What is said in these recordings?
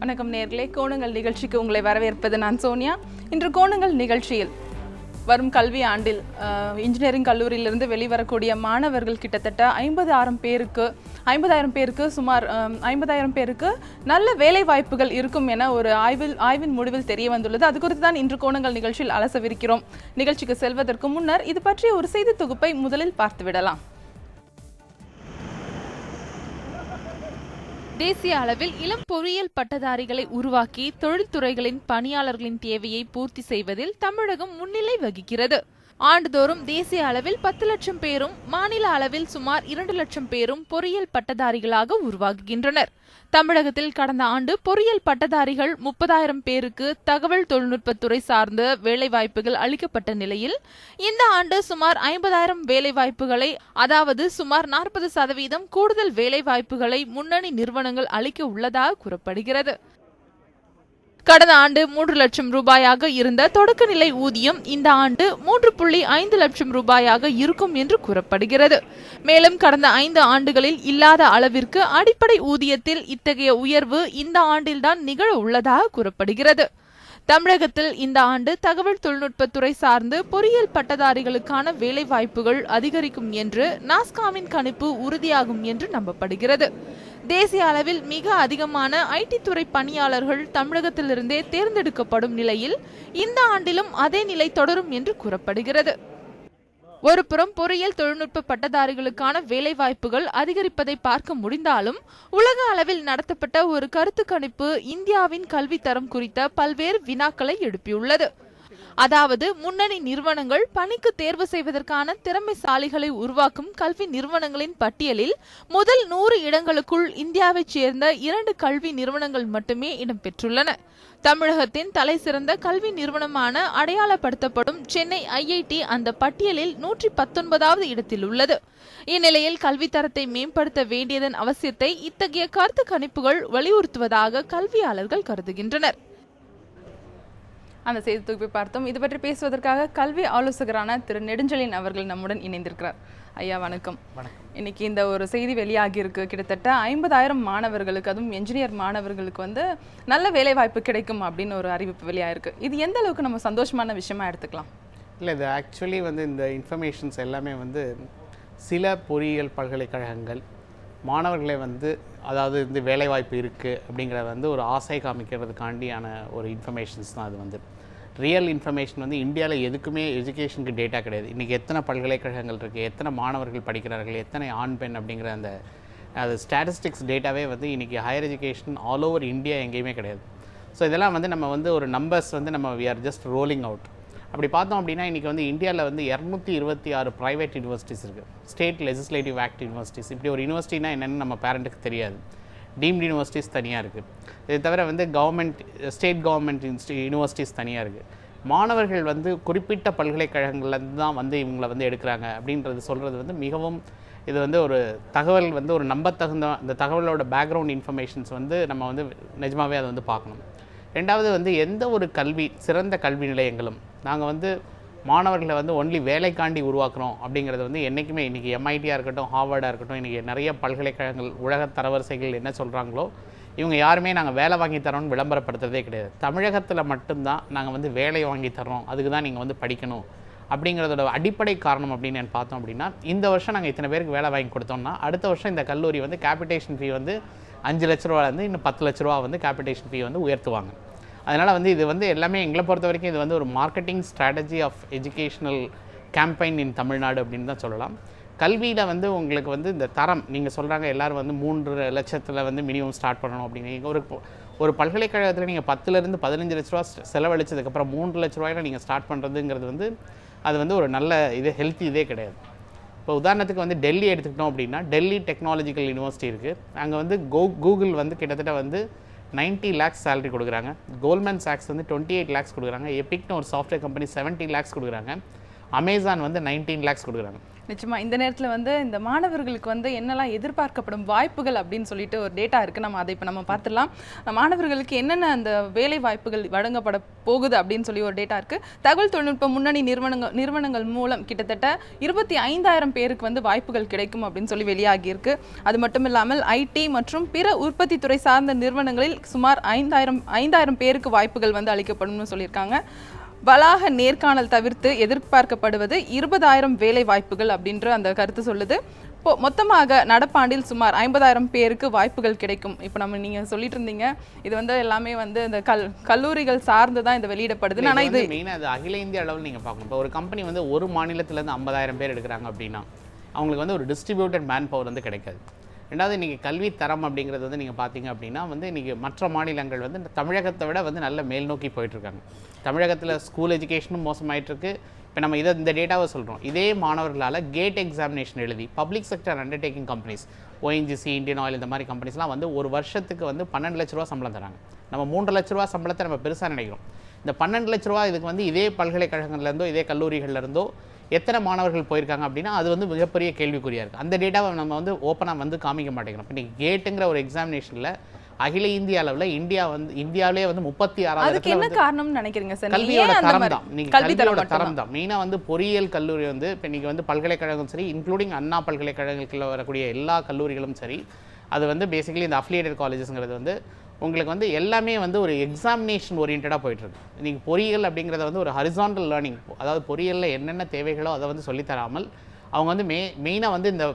வணக்கம் நேர்களே, கோணங்கள் நிகழ்ச்சிக்கு உங்களை வரவேற்பது நான் சோனியா. இன்று கோணங்கள் நிகழ்ச்சியில் வரும் கல்வி ஆண்டில் இன்ஜினியரிங் கல்லூரியிலிருந்து வெளிவரக்கூடிய மாணவர்கள் கிட்டத்தட்ட 50,000 பேருக்கு சுமார் 50,000 பேருக்கு நல்ல வேலை வாய்ப்புகள் இருக்கும் என ஒரு ஆய்வின் முடிவில் தெரிய வந்துள்ளது. அது குறித்து தான் இன்று கோணங்கள் நிகழ்ச்சியில் அலசவிருக்கிறோம். நிகழ்ச்சிக்கு செல்வதற்கு முன்னர் இது பற்றிய ஒரு செய்தி தொகுப்பை முதலில் பார்த்துவிடலாம். தேசிய அளவில் இளம் பொறியியல் பட்டதாரிகளை உருவாக்கி தொழில்துறைகளின் பணியாளர்களின் தேவையை பூர்த்தி செய்வதில் தமிழகம் முன்னிலை வகிக்கிறது. ஆண்டுதோறும் தேசிய அளவில் 10 லட்சம் பேரும் மாநில அளவில் சுமார் 2 லட்சம் பேரும் பொறியியல் பட்டதாரிகளாக உருவாகுகின்றனர். தமிழகத்தில் கடந்த ஆண்டு பொறியியல் பட்டதாரிகள் 30,000 பேருக்கு தகவல் தொழில்நுட்பத்துறை சார்ந்த வேலைவாய்ப்புகள் அளிக்கப்பட்ட நிலையில் இந்த ஆண்டு சுமார் 50,000 வேலைவாய்ப்புகளை, அதாவது சுமார் 40% கூடுதல் வேலைவாய்ப்புகளை முன்னணி நிறுவனங்கள் அளிக்க உள்ளதாக கூறப்படுகிறது. கடந்த ஆண்டு 3 லட்சம் ரூபாயாக இருந்த தொடக்கநிலை ஊதியம் இந்த ஆண்டு 3.5 லட்சம் ரூபாயாக இருக்கும் என்று கூறப்படுகிறது. மேலும் கடந்த 5 ஆண்டுகளில் இல்லாத அளவிற்கு அடிப்படை ஊதியத்தில் இத்தகைய உயர்வு இந்த ஆண்டில்தான் நிகழ உள்ளதாக கூறப்படுகிறது. தமிழகத்தில் இந்த ஆண்டு தகவல் தொழில்நுட்பத்துறை சார்ந்து பொறியியல் பட்டதாரிகளுக்கான வேலை வாய்ப்புகள் அதிகரிக்கும் என்று நாஸ்காவின் கணிப்பு உறுதியாகும் என்று நம்பப்படுகிறது. தேசிய அளவில் மிக அதிகமான ஐடி துறை பணியாளர்கள் தமிழகத்திலிருந்தே தேர்ந்தெடுக்கப்படும் நிலையில் இந்த ஆண்டிலும் அதே நிலை தொடரும் என்று கூறப்படுகிறது. ஒருபுறம் பொறியியல் தொழில்நுட்ப பட்டதாரிகளுக்கான வேலை வாய்ப்புகள் அதிகரிப்பதை பார்க்க முடிந்தாலும் உலக அளவில் நடத்தப்பட்ட ஒரு கருத்து கணிப்பு இந்தியாவின் கல்வி தரம் குறித்த பல்வேறு வினாக்களை எழுப்பியுள்ளது. அதாவது, முன்னணி நிறுவனங்கள் பணிக்கு தேர்வு செய்வதற்கான திறமைசாலிகளை உருவாக்கும் கல்வி நிறுவனங்களின் பட்டியலில் முதல் 100 இடங்களுக்குள் இந்தியாவைச் சேர்ந்த 2 கல்வி நிறுவனங்கள் மட்டுமே இடம்பெற்றுள்ளன. தமிழகத்தின் தலை சிறந்த கல்வி நிறுவனமான அடையாளப்படுத்தப்படும் சென்னை ஐஐடி அந்த பட்டியலில் 119வது இடத்தில் உள்ளது. இந்நிலையில் கல்வி தரத்தை மேம்படுத்த வேண்டியதன் அவசியத்தை இத்தகைய கருத்து கணிப்புகள் வலியுறுத்துவதாக கல்வியாளர்கள் கருதுகின்றனர். அந்த செய்தி தொகுப்பை பார்த்தோம். இது பற்றி பேசுவதற்காக கல்வி ஆலோசகரான திரு நெடுஞ்செழியன் அவர்கள் நம்முடன் இணைந்திருக்கிறார். ஐயா வணக்கம். இன்னைக்கு இந்த ஒரு செய்தி வெளியாகி இருக்கு. கிட்டத்தட்ட 50,000 மாணவர்களுக்கு, அதுவும் என்ஜினியர் மாணவர்களுக்கு நல்ல வேலை வாய்ப்பு கிடைக்கும் அப்படின்னு ஒரு அறிவிப்பு வெளியாயிருக்கு. இது எந்த அளவுக்கு நம்ம சந்தோஷமான விஷயமா எடுத்துக்கலாம்? இல்லை, இது ஆக்சுவலி இந்த இன்ஃபர்மேஷன்ஸ் எல்லாமே சில பொறியியல் பல்கலைக்கழகங்கள் மாணவர்களை அதாவது வேலைவாய்ப்பு இருக்குது அப்படிங்கிறத ஒரு ஆசை காமிக்கிறதுக்காண்டியான ஒரு இன்ஃபர்மேஷன்ஸ் தான். அது ரியல் இன்ஃபர்மேஷன் இந்தியாவில் எதுக்குமே எஜுகேஷனுக்கு டேட்டா கிடையாது. இன்றைக்கி எத்தனை பல்கலைக்கழகங்கள் இருக்குது, எத்தனை மாணவர்கள் படிக்கிறார்கள், எத்தனை ஆண் பெண் அப்படிங்கிற அது ஸ்டாட்டிஸ்டிக்ஸ் டேட்டாவே இன்றைக்கி higher education all over India எங்கேயுமே கிடையாது. ஸோ இதெல்லாம் நம்ம ஒரு நம்பர்ஸ் நம்ம we are just rolling out. அப்படி பார்த்தோம் அப்படின்னா இன்றைக்கி இந்தியாவில் 226 ப்ரைவேட் யூனிவர்சிட்டிஸ் இருக்குது. State legislative act universities. இப்படி ஒரு யூனிவர்சிட்டினா என்னென்னு நம்ம பேரண்ட்டுக்கு தெரியாது. டீம்டு யூனிவர்சிட்டிஸ் தனியாக இருக்குது. இதை தவிர கவர்மெண்ட், ஸ்டேட் கவர்மெண்ட் யூனிவர்சிட்டிஸ் தனியாக இருக்குது. மாணவர்கள் குறிப்பிட்ட பல்கலைக்கழகங்கள்லேருந்து தான் இவங்களை எடுக்கிறாங்க அப்படின்றது சொல்கிறது மிகவும் இது ஒரு தகவல் ஒரு நம்பத்தகுந்த அந்த தகவலோட பேக்ரவுண்ட் இன்ஃபர்மேஷன்ஸ் நம்ம நிஜமாகவே அதை பார்க்கணும். ரெண்டாவது எந்த ஒரு சிறந்த கல்வி நிலையங்களும் நாங்கள் மாணவர்களை ஒன்லி வேலைக்காண்டி உருவாக்குறோம் அப்படிங்கிறது என்றைக்குமே இன்றைக்கி எம்ஐடியாக இருக்கட்டும், ஹார்வர்டாக இருக்கட்டும், இன்றைக்கி நிறைய பல்கலைக்கழகங்கள் உலக தரவரிசைகள் என்ன சொல்கிறாங்களோ இவங்க யாருமே நாங்கள் வேலை வாங்கி தரோன்னு விளம்பரப்படுத்துறதே கிடையாது. தமிழகத்தில் மட்டும்தான் நாங்கள் வேலை வாங்கி தரோம், அதுக்கு தான் நீங்கள் படிக்கணும் அப்படிங்கிறதோட அடிப்படை காரணம் அப்படின்னு பார்த்தோம் அப்படின்னா, இந்த வருஷம் நாங்கள் இத்தனை பேருக்கு வேலை வாங்கி கொடுத்தோம்னா அடுத்த வருஷம் இந்த கல்லூரி கேபிட்டேஷன் ஃபீ 5 லட்ச ரூபாலேருந்து இன்னும் 10 லட்ச ரூபா கேபிட்டேஷன் ஃபீ உயர்த்துவாங்க. அதனால் இது எல்லாமே எங்களை பொறுத்த வரைக்கும் இது ஒரு marketing strategy of educational campaign in Tamil Nadu அப்படின்னு தான் சொல்லலாம். கல்வியில் உங்களுக்கு இந்த தரம் நீங்கள் சொல்கிறாங்க எல்லோரும் 3 லட்சத்தில் மினிமம் ஸ்டார்ட் பண்ணணும் அப்படின்னு. ஒரு பல்கலைக்கழகத்தில் நீங்கள் 10லேருந்து 15 லட்ச ரூபா செலவழிச்சதுக்கப்புறம் 3 லட்ச ரூபாயில் நீங்கள் ஸ்டார்ட் பண்ணுறதுங்கிறது அது ஒரு நல்ல ஹெல்த்தி இதே கிடையாது. இப்போ உதாரணத்துக்கு டெல்லி எடுத்துக்கிட்டோம் அப்படின்னா, டெல்லி டெக்னாலஜிக்கல் யூனிவர்சிட்டி இருக்குது. அங்கே கூகுள் கிட்டத்தட்ட 90 lakhs சேலரி கொடுக்குறாங்க. கோல்ட்மேன் சாக்ஸ் 28 lakhs கொடுக்குறாங்க. எபிக்னு ஒரு சாஃப்ட்வேர் கம்பெனி 70 lakhs கொடுக்குறாங்க. அமேசான் வந்து 19 lakhs கொடுக்குறாங்க. நிச்சயமா இந்த நேரத்தில் வந்து இந்த மாணவர்களுக்கு வந்து என்னெல்லாம் எதிர்பார்க்கப்படும் வாய்ப்புகள் அப்படின்னு சொல்லிட்டு ஒரு டேட்டா இருக்குது. நம்ம அதை இப்போ நம்ம பார்த்துடலாம். மாணவர்களுக்கு என்னென்ன அந்த வேலை வாய்ப்புகள் வழங்கப்பட போகுது அப்படின்னு சொல்லி ஒரு டேட்டா இருக்குது. தகவல் தொழில்நுட்ப முன்னணி நிறுவனங்கள் மூலம் கிட்டத்தட்ட 25,000 பேருக்கு வந்து வாய்ப்புகள் கிடைக்கும் அப்படின்னு சொல்லி வெளியாகியிருக்கு. அது மட்டும் இல்லாமல் ஐடி மற்றும் பிற உற்பத்தி துறை சார்ந்த நிறுவனங்களில் சுமார் 5,000 பேருக்கு வாய்ப்புகள் வந்து அளிக்கப்படும்னு சொல்லியிருக்காங்க. வளாக நேர்காணல் தவிர்த்து எதிர்பார்க்கப்படுவது 20,000 வேலை வாய்ப்புகள் அப்படின்ற அந்த கருத்து சொல்லுது. மொத்தமாக நடப்பாண்டில் சுமார் 50,000 பேருக்கு வாய்ப்புகள் கிடைக்கும். இப்போ நீங்கள் சொல்லிட்டு இருந்தீங்க இது வந்து எல்லாமே வந்து இந்த கல்லூரிகள் சார்ந்து தான் இது வெளியிடப்படுது. ஆனால் இது மெயினாக அது அகில இந்திய அளவில் நீங்கள் பார்க்கணும். இப்போ ஒரு கம்பெனி வந்து ஒரு மாநிலத்திலேருந்து 50,000 பேர் எடுக்கிறாங்க அப்படின்னா அவங்களுக்கு வந்து ஒரு டிஸ்ட்ரிபியூட்டட் மேன் பவர் வந்து கிடைக்காது. ரெண்டாவது இன்றைக்கி கல்வி தரம் அப்படிங்கிறது வந்து நீங்கள் பார்த்தீங்க அப்படின்னா வந்து இன்றைக்கி மற்ற மாநிலங்கள் வந்து தமிழகத்தை விட வந்து நல்ல மேல் நோக்கி போயிட்டுருக்காங்க. தமிழகத்தில் ஸ்கூல் எஜுகேஷனும் மோசமாயிட்டிருக்கு. இப்போ நம்ம இந்த டேட்டாவை சொல்கிறோம். இதே மாணவர்களால் கேட் எக்ஸாமினேஷன் எழுதி public sector undertaking companies ONGC, Indian oil இந்த மாதிரி கம்பெனிஸ்லாம் வந்து ஒரு வருஷத்துக்கு வந்து 12 லட்ச ரூபா சம்பளம் தராங்க. நம்ம 3 லட்ச ரூபா சம்பளத்தை நம்ம பெருசாக நினைக்கிறோம். இந்த 12 லட்ச ரூபா இதுக்கு வந்து இதே பல்கலைக்கழகங்கள்லேருந்தோ இதே கல்லூரிகள்லேருந்தோ எத்தனை மாணவர்கள் போயிருக்காங்க அப்படின்னா அது வந்து மிகப்பெரிய கேள்விக்குறியாக இருக்குது. அந்த டேட்டாவை நம்ம வந்து ஓப்பனாக வந்து காமிக்க மாட்டேங்கிறோம். இப்போ நீங்கள் கேட்டுங்கிற ஒரு எக்ஸாமினேஷனில் அகில இந்திய அளவில் இந்தியாவிலே வந்து 36 அதுக்கு என்ன காரணம்னு நினைக்கிறீங்க சார்? கல்வியோட தரம் தான். நீங்கள் கல்வியோட தரம் தான் மெயினாக வந்து பொறியியல் கல்லூரி வந்து இப்போ நீங்கள் வந்து பல்கலைக்கழகம் சரி, இன்க்ளூடிங் அண்ணா பல்கலைக்கழகத்தில் வரக்கூடிய எல்லா கல்லூரிகளும் சரி, அது வந்து பேசிக்கலி இந்த அஃபிலியேட்டட் காலேஜஸ்ங்கிறது வந்து உங்களுக்கு வந்து எல்லாமே வந்து ஒரு எக்ஸாமினேஷன் ஓரியன்டாக போயிட்டுருக்கு. நீங்கள் பொறியியல் அப்படிங்கிறத வந்து ஒரு ஹரிசாண்டல் லேர்னிங், அதாவது பொறியியலில் என்னென்ன தேவைகளோ அதை வந்து சொல்லித்தராமல் அவங்க வந்து மெயினாக வந்து இந்த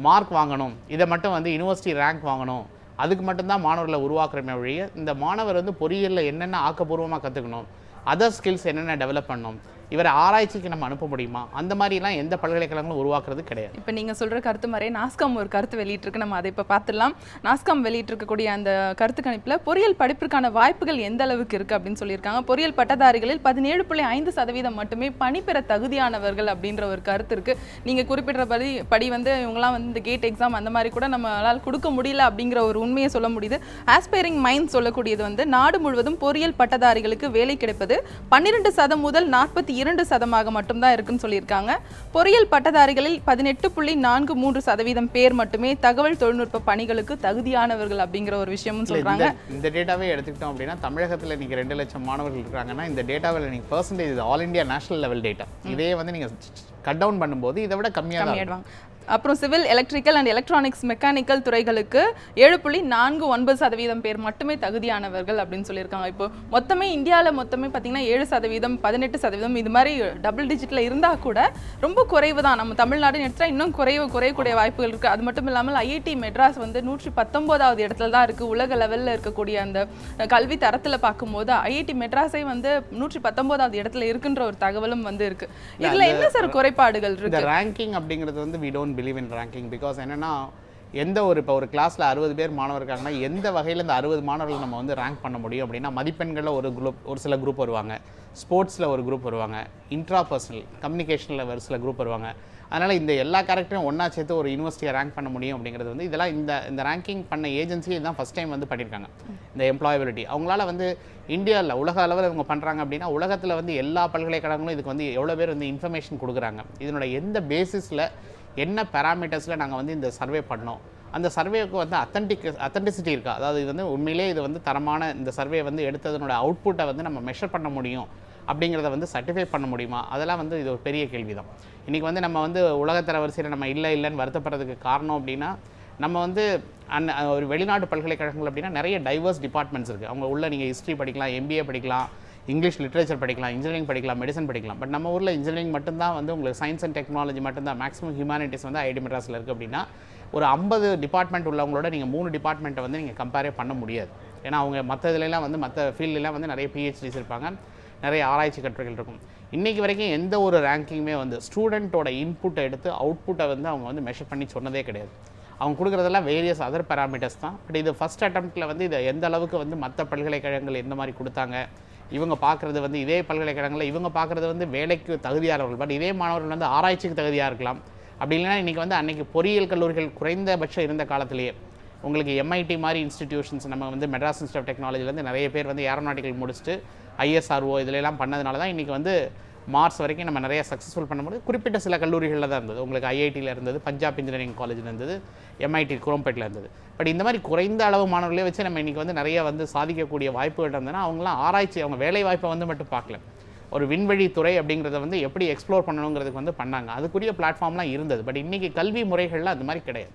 மார்க் வாங்கணும், இதை மட்டும் வந்து யூனிவர்சிட்டி ரேங்க் வாங்கணும், அதுக்கு மட்டும்தான் மாணவர்களை உருவாக்குறமே வழிய இந்த மாணவர் வந்து பொறியியலில் என்னென்ன ஆக்கப்பூர்வமாக கற்றுக்கணும், அதர் ஸ்கில்ஸ் என்னென்ன டெவலப் பண்ணணும், இவரை ஆராய்ச்சிக்கு நம்ம அனுப்ப முடியுமா, அந்த மாதிரிலாம் எந்த பல்கலைக்கழகங்களும் உருவாக்குறது கிடையாது. இப்போ நீங்கள் சொல்கிற கருத்து மாதிரியே நாஸ்காம் ஒரு கருத்து வெளியிட்டிருக்கு. நம்ம அதை இப்போ பார்த்துடலாம். நாஸ்காம் வெளியிட்டிருக்கக்கூடிய அந்த கருத்து கணிப்பில் பொறியியல் படிப்பிற்கான வாய்ப்புகள் எந்த அளவுக்கு இருக்குது அப்படின்னு சொல்லியிருக்காங்க. பொறியியல் பட்டதாரிகளில் 17.5% மட்டுமே பணிபெற தகுதியானவர்கள் அப்படின்ற ஒரு கருத்து இருக்குது. நீங்கள் குறிப்பிட்றபடி வந்து இவங்களாம் வந்து இந்த கேட் எக்ஸாம் அந்த மாதிரி கூட நம்மளால் கொடுக்க முடியல அப்படிங்கிற ஒரு உண்மையை சொல்ல முடியுது. ஆஸ்பைரிங் மைண்ட் சொல்லக்கூடியது வந்து நாடு முழுவதும் பொறியியல் பட்டதாரிகளுக்கு வேலை கிடைப்பது 12% முதல் 42% மட்டும்தான் இருக்குன்னு சொல்லியிருக்காங்க. பொறியியல் பட்டதாரிகளில் 18.43% பேர் மட்டுமே தகவல் தொழில்நுட்ப பணிகளுக்கு தகுதியானவர்கள் அப்படிங்கிற ஒரு விஷயமும் சொல்றாங்க. இந்த டேட்டாவே எடுத்துக்கிட்டோம் அப்படின்னா தமிழகத்தில் நீங்க 2 லட்சம் மாணவர்கள் இருக்காங்கன்னா இந்த டேட்டாவில் நீங்க percentage all India national level data, இதே வந்து நீங்க கட் டவுன் பண்ணும்போது இதை விட கம்மியாடுவாங்க. அப்புறம் civil, electrical and electronics, mechanical துறைகளுக்கு 7.49% பேர் மட்டுமே தகுதியானவர்கள் அப்படின்னு சொல்லியிருக்காங்க. இப்போ மொத்தமே இந்தியாவில் மொத்தமே பார்த்தீங்கன்னா 7%, 18% இது மாதிரி டபுள் டிஜிட்டில் இருந்தால் கூட ரொம்ப குறைவு தான். நம்ம தமிழ்நாடுன்னு எடுத்தால் இன்னும் குறையக்கூடிய வாய்ப்புகள் இருக்குது. அது மட்டும் இல்லாமல் ஐஐடி மெட்ராஸ் வந்து 119வது இடத்துல தான் இருக்குது. உலக லெவலில் இருக்கக்கூடிய அந்த கல்வி தரத்தில் பார்க்கும்போது ஐஐடி மெட்ராஸை வந்து 119வது இடத்துல இருக்குன்ற ஒரு தகவலும் வந்து இருக்குது. இதில் என்ன சார் குறைபாடுகள் இருக்குது? இந்த ரேங்கிங் அப்படிங்கிறது வந்து we don't believe in ranking because என்னன்னா எந்த ஒரு இப்போ ஒரு கிளாஸில் 60 பேர் மாணவர் இருக்காங்கன்னா எந்த வகையில் இந்த 60 மாணவர்கள் நம்ம வந்து ரேங்க் பண்ண முடியும் அப்படின்னா மதிப்பெண்களில் ஒரு சில குரூப் வருவாங்க, ஸ்போர்ட்ஸில் ஒரு குரூப் வருவாங்க, இன்ட்ராபர்சனல் கம்யூனிகேஷனில் ஒரு சில குரூப் வருவாங்க. அதனால் இந்த எல்லா கேரக்டரையும் ஒன்றா சேர்த்து ஒரு யூனிவர்சிட்டியை ரேங்க் பண்ண முடியும் அப்படிங்கிறது வந்து இதெல்லாம் இந்த ரேங்கிங் பண்ண ஏஜென்சி இதுதான் ஃபஸ்ட் டைம் வந்து பண்ணியிருக்காங்க. இந்த எம்ப்ளாயபிலிட்டி அவங்களால வந்து இந்தியாவில் உலக அளவில் இவங்க பண்ணுறாங்க அப்படின்னா உலகத்தில் வந்து எல்லா பல்கலைக்கழகங்களும் இதுக்கு வந்து எவ்வளோ பேர் வந்து இன்ஃபர்மேஷன் கொடுக்குறாங்க, இதனோட எந்த பேசிஸில் என்ன பேராமீட்டர்ஸில் நாங்கள் வந்து இந்த சர்வே பண்ணோம், அந்த சர்வேக்கு வந்து அத்தன்டிசிட்டி இருக்கா, அதாவது இது வந்து உண்மையிலே இது வந்து தரமான இந்த சர்வே வந்து எடுத்ததனோட அவுட்புட்டை வந்து நம்ம மெஷர் பண்ண முடியும் அப்படிங்கிறத வந்து சர்டிஃபை பண்ண முடியுமா, அதெல்லாம் வந்து இது ஒரு பெரிய கேள்வி தான். இன்றைக்கி வந்து நம்ம வந்து உலகத்தர வரிசையில் நம்ம இல்லைன்னு வருத்தப்படுறதுக்கு காரணம் அப்படின்னா நம்ம வந்து ஒரு வெளிநாட்டு பல்கலைக்கழகங்கள் அப்படின்னா நிறைய டைவர்ஸ் டிபார்ட்மெண்ட்ஸ் இருக்குது. அவங்க உள்ள நீங்கள் ஹிஸ்ட்ரி படிக்கலாம், எம்பிஏ படிக்கலாம், இங்கிலீஷ் லிட்ரேச்சர் படிக்கலாம், இன்ஜினியரிங் படிக்கலாம், மெடிசன் படிக்கலாம். பட் நம்ம ஊரில் இன்ஜினியரிங் மட்டும்தான் வந்து உங்களுக்கு சயின்ஸ் அண்ட் டெக்னாலஜி மட்டும்தான், மேக்ஸிமம் ஹியூமானிட்டிஸ் வந்து ஐஐடி மெட்ராஸில் இருக்குது. அப்படின்னா ஒரு 50 டிபார்ட்மெண்ட் உள்ளவங்களோட நீங்கள் 3 டிபார்ட்மெண்ட்டை வந்து நீங்கள் கம்பேரே பண்ண முடியாது. ஏன்னா அவங்க மற்ற இதுலலாம் வந்து மற்ற ஃபீல்டெலாம் வந்து நிறைய பிஹெச்டிஸ் இருப்பாங்க, நிறைய ஆராய்ச்சி கட்டுரைகள் இருக்கும். இன்றைக்கி வரைக்கும் எந்த ஒரு ரேங்கிங்குமே வந்து ஸ்டூடெண்ட்டோட இன்புட்டை எடுத்து அவுட்புட்டை வந்து அவங்க வந்து மெஷர் பண்ணி சொன்னதே கிடையாது. அவங்க கொடுக்குறதெல்லாம் வேரியஸ் அதர் பேராமீட்டர்ஸ் தான். பட் இது ஃபஸ்ட் அட்டம்ப்டில் வந்து இதை எந்த அளவுக்கு வந்து மற்ற பல்கலைக்கழகங்கள் எந்த மாதிரி கொடுத்தாங்க, இவங்க பார்க்குறது வந்து இதே பல்கலைக்கழகங்களில் இவங்க பார்க்குறது வந்து வேலைக்கு தகுதியானவர்கள், பட் இதே மாணவர்கள் வந்து ஆராய்ச்சிக்கு தகுதியாக இருக்கலாம். அப்படி இல்லைன்னா இன்றைக்கி வந்து அன்றைக்கி பொறியியல் கல்லூரிகள் குறைந்தபட்சம் இருந்த காலத்திலேயே உங்களுக்கு எம்ஐடி மாதிரி இன்ஸ்டிடியூஷன்ஸ் நம்ம வந்து மெட்ராஸ் இன்ஸ்டியூட் ஆஃப் டெக்னாலஜிலேருந்து நிறைய பேர் வந்து ஏரோநாட்டிக்கல் முடிச்சுட்டு ஐஎஸ்ஆர்ஓ இதிலெல்லாம் பண்ணதுனால தான் இன்றைக்கி வந்து மார்ஸ் வரைக்கும் நம்ம நிறைய சக்ஸஸ்ஃபுல் பண்ணும்போது குறிப்பிட்ட சில கல்லூரிகளில் தான் இருந்தது. உங்களுக்கு ஐஐடியில் இருந்தது, பஞ்சாப் இன்ஜினியரிங் காலேஜில் இருந்தது, எம்ஐடி குரோம்பேட்டில் இருந்தது. பட் இந்த மாதிரி குறைந்த அளவு மாணவர்களே வச்சு நம்ம இன்றைக்கி வந்து நிறைய வந்து சாதிக்கக்கூடிய வாய்ப்புகள் இருந்ததுன்னா அவங்களாம் ஆராய்ச்சி, அவங்க வேலை வாய்ப்பை வந்து மட்டும் பார்க்கல, ஒரு விண்வெளி துறை அப்படிங்கிறத வந்து எப்படி எக்ஸ்ப்ளோர் பண்ணணுங்கிறதுக்கு வந்து பண்ணாங்க. அதுக்குரிய பிளாட்ஃபார்ம்லாம் இருந்தது. பட் இன்றைக்கி கல்வி முறைகளில் அந்த மாதிரி கிடையாது.